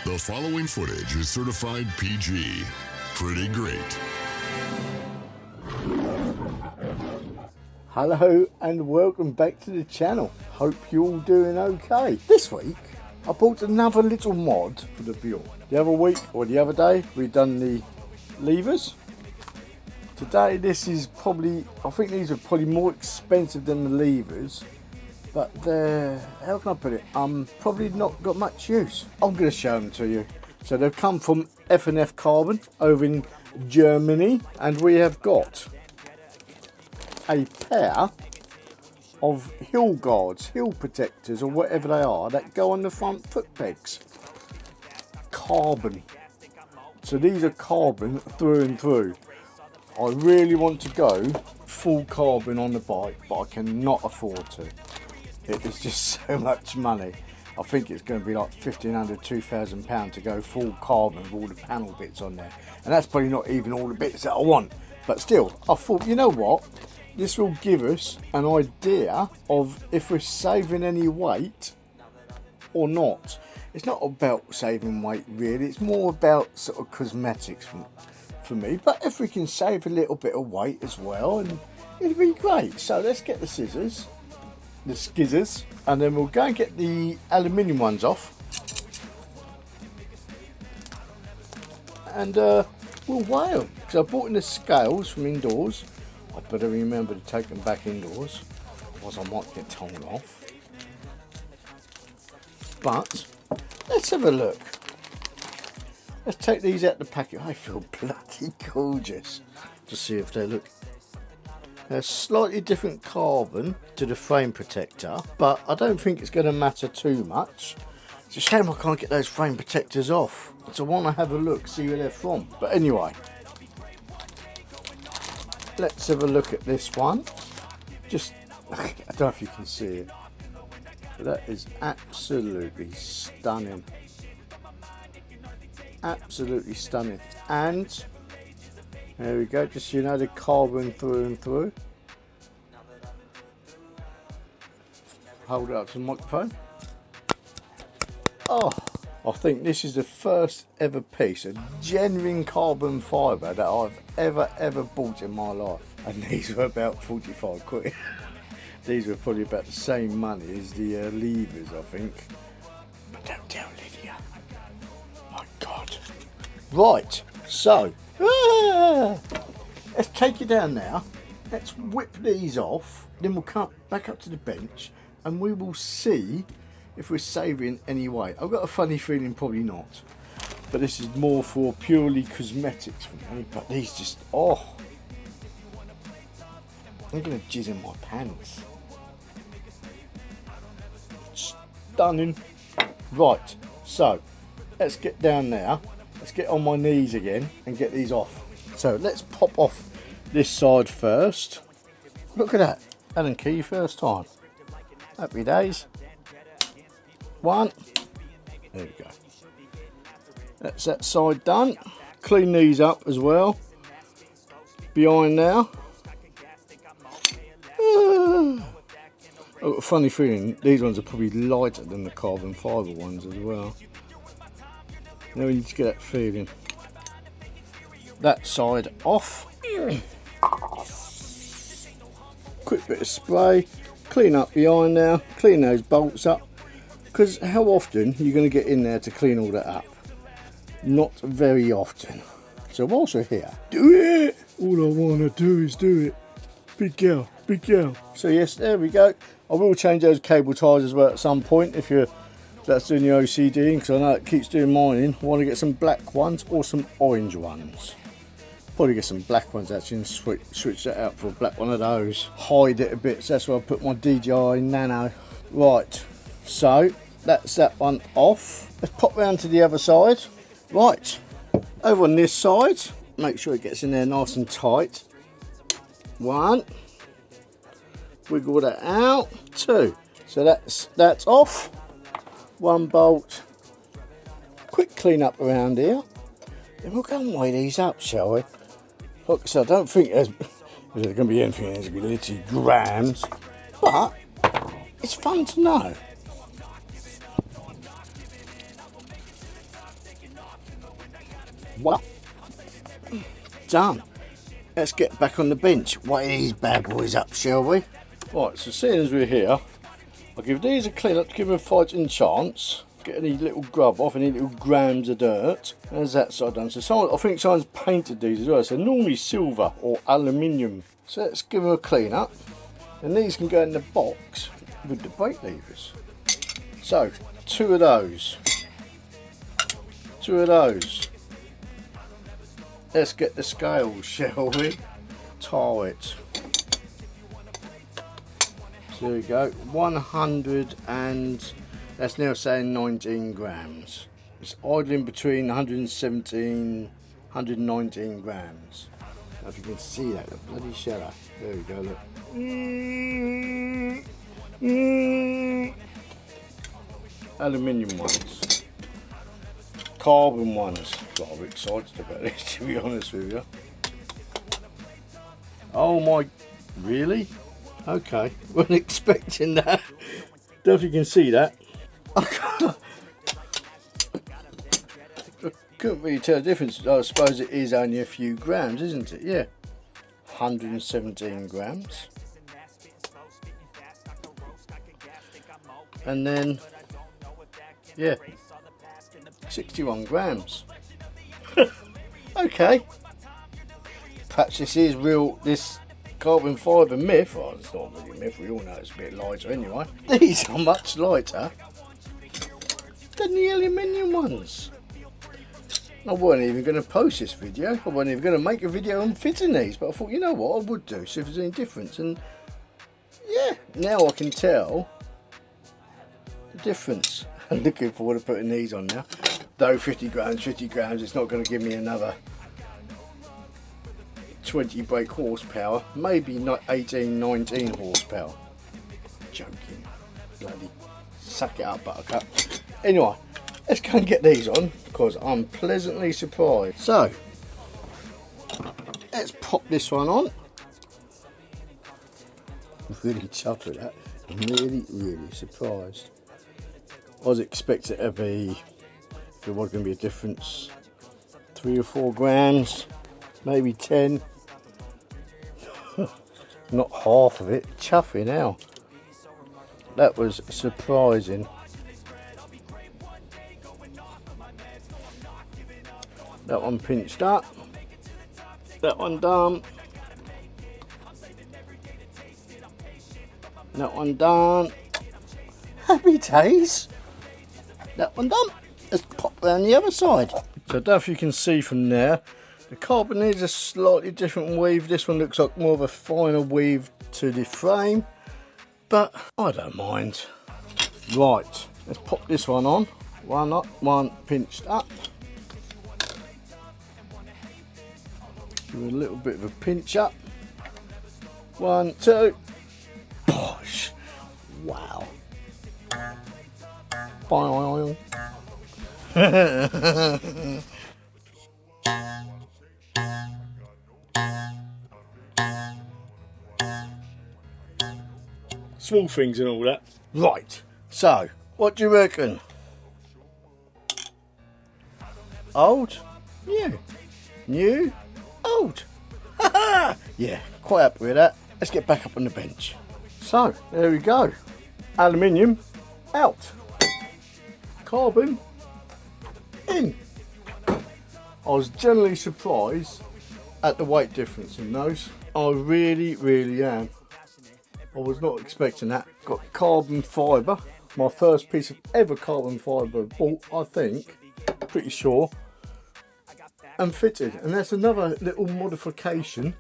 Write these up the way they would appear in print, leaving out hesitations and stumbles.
The following footage is certified PG. Pretty great. Hello and welcome back to the channel. Hope you're all doing okay. This week I bought another little mod for the build. The other week or the other day we've done the levers. Today this is probably, I think these are probably more expensive than the levers, but they're, how can I put it, probably not got much use. I'm going to show them to you. So they've come from F&F Carbon over in Germany, and we have got a pair of hill guards, hill protectors or whatever they are, that go on the front foot pegs. Carbon. So these are carbon through and through. I really want to go full carbon on the bike, but I cannot afford to. It is just so much money. I think it's going to be like £1,500, £2,000 to go full carbon with all the panel bits on there. And that's probably not even all the bits that I want. But still, I thought, you know what? This will give us an idea of if we're saving any weight or not. It's not about saving weight really, it's more about sort of cosmetics for me. But if we can save a little bit of weight as well, and it'd be great. So let's get the scissors, the skizzers, and then we'll go and get the aluminium ones off. And we'll weigh them, because I bought in the scales from indoors. I better remember to take them back indoors, otherwise I might get told off. But let's have a look. Let's take these out the packet. I feel bloody gorgeous. To see if they look. They're slightly different carbon to the frame protector, but I don't think it's going to matter too much. It's a shame I can't get those frame protectors off. So I want to have a look, see where they're from. But anyway, let's have a look at this one. Just, I don't know if you can see it, but that is absolutely stunning. Absolutely stunning. And there we go, just so you know, the carbon through and through. Hold it up to the microphone. Oh, I think this is the first ever piece of genuine carbon fibre that I've ever bought in my life. And these were about 45 quid. These were probably about the same money as the levers, I think. But don't tell Lydia. My God. Right, so let's take it down now. Let's whip these off. Then we'll come back up to the bench and we will see if we're saving any weight. I've got a funny feeling probably not. But this is more for purely cosmetics for me. But these just, oh. I'm going to jizz in my pants. Stunning. Right, so let's get down now. Let's get on my knees again and get these off. So let's pop off this side first. Look at that. Allen key first time. Happy days. One. There we go. That's that side done. Clean these up as well. Behind now. I've got a funny feeling these ones are probably lighter than the carbon fibre ones as well. Now we need to get that feeling. That side off. Quick bit of spray. Clean up behind now. Clean those bolts up. Because how often are you going to get in there to clean all that up? Not very often. So whilst we're here, do it! All I want to do is do it. Big girl, big girl. So yes, there we go. I will change those cable ties as well at some point if that's doing the OCD, because I know it keeps doing mine in. I want to get some black ones or some orange ones. Probably get some black ones actually and switch that out for a black one of those. Hide it a bit, so that's where I put my DJI Nano. Right, so that's that one off. Let's pop round to the other side. Right, over on this side, make sure it gets in there nice and tight. One, wiggle that out. Two, so that's off. One bolt. Quick clean up around here. Then we'll go and weigh these up, shall we? Look, so I don't think there's going to be anything, there's going to be literally grams, but it's fun to know. What? Done. Let's get back on the bench. Weigh these bad boys up, shall we? Right, so seeing as we're here, I'll give these a clean up to give them a fighting chance. Get any little grub off, any little grams of dirt. There's that side done. So I think someone's painted these as well. So normally silver or aluminium. So let's give them a clean up. And these can go in the box with the brake levers. So, 2 of those. 2 of those. Let's get the scales, shall we? Tar it. So there we go. 100 and that's now saying 19 grams. It's idling between 117, 119 grams. If you can see that, the bloody shadow. There we go, look. Aluminium ones. Carbon ones. I'm excited about it, to be honest with you. Oh my, really? Okay, wasn't expecting that. Don't know if you can see that. I couldn't really tell the difference. I suppose it is only a few grams, isn't it? Yeah. 117 grams. And then, yeah, 61 grams. Okay. Perhaps this is real, this carbon fibre myth. Oh, it's not really myth, we all know it's a bit lighter anyway. These are much lighter than the aluminium ones. I wasn't even going to post this video. I wasn't even going to make a video on fitting these, but I thought, you know what, I would do, see if there's any difference. And yeah, now I can tell the difference. I'm looking forward to putting these on now. Though 50 grams, it's not going to give me another 20 brake horsepower, maybe not 18, 19 horsepower. Joking. Bloody suck it up, buttercup. Anyway, let's go and get these on because I'm pleasantly surprised. So, let's pop this one on. I'm really chuffed with that. I'm really surprised. I was expecting it to be, if there was going to be a difference, 3 or 4 grams, maybe 10. Not half of it. Chuffing now. That was surprising. That one pinched up. That one done. That one done. Happy days. That one done. Let's pop down the other side. So I don't know if you can see from there. The carbon is a slightly different weave. This one looks like more of a finer weave to the frame, but I don't mind. Right, let's pop this one on. One up, one pinched up. Give it a little bit of a pinch up. 1, 2. Bosh. Wow. Bye. Small things and all that. Right, so what do you reckon? Old? New? New? Old? Yeah, quite happy with that. Let's get back up on the bench. So, there we go. Aluminium out. Carbon in. I was generally surprised at the weight difference in those. I really am. I was not expecting that. Got carbon fibre, my first piece of ever carbon fibre bought, I think, pretty sure, and fitted. And that's another little modification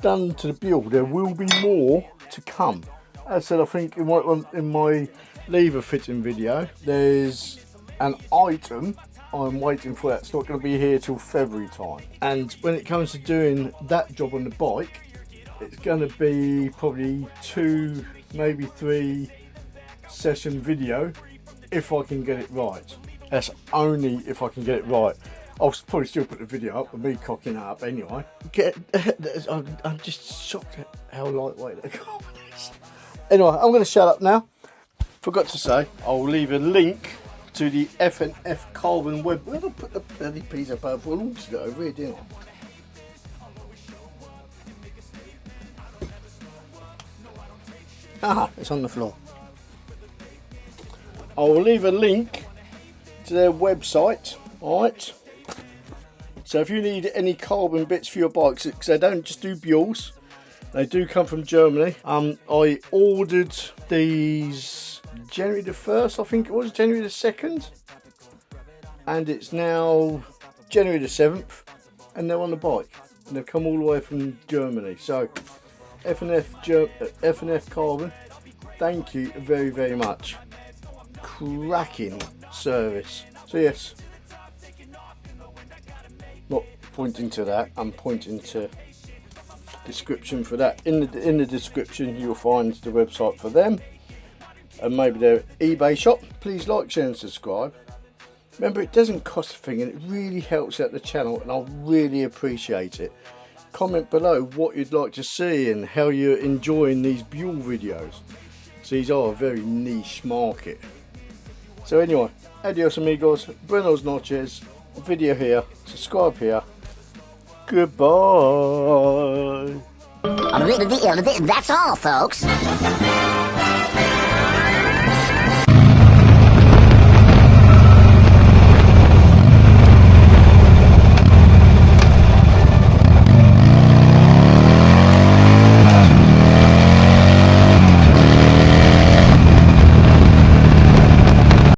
done to the build. There will be more to come. As I said, I think in my lever fitting video, there's an item I'm waiting for. That's not going to be here till February time. And when it comes to doing that job on the bike, it's going to be probably 2, maybe 3 session video if I can get it right. That's only if I can get it right. I'll probably still put the video up with me cocking it up anyway. I'm just shocked at how lightweight the carbon is. Anyway, I'm going to shut up now. Forgot to say, I'll leave a link to the F&F Carbon web. Where did I put the bloody piece of paper? I launched it over here, didn't I? Ah, it's on the floor. I will leave a link to their website. Alright. So if you need any carbon bits for your bikes, because they don't just do Buells, they do come from Germany. I ordered these January the 1st, I think it was, January the 2nd. And it's now January the 7th, and they're on the bike. And they've come all the way from Germany. So F&F Carbon, thank you very, very much. Cracking service. So yes, not pointing to that, I'm pointing to description for that. In the description you'll find the website for them and maybe their eBay shop. Please like, share and subscribe. Remember, it doesn't cost a thing and it really helps out the channel, and I'll really appreciate it. Comment below what you'd like to see and how you're enjoying these Buell videos. So these are a very niche market. So anyway, adios amigos, buenos noches, video here, subscribe here, goodbye. That's all, folks.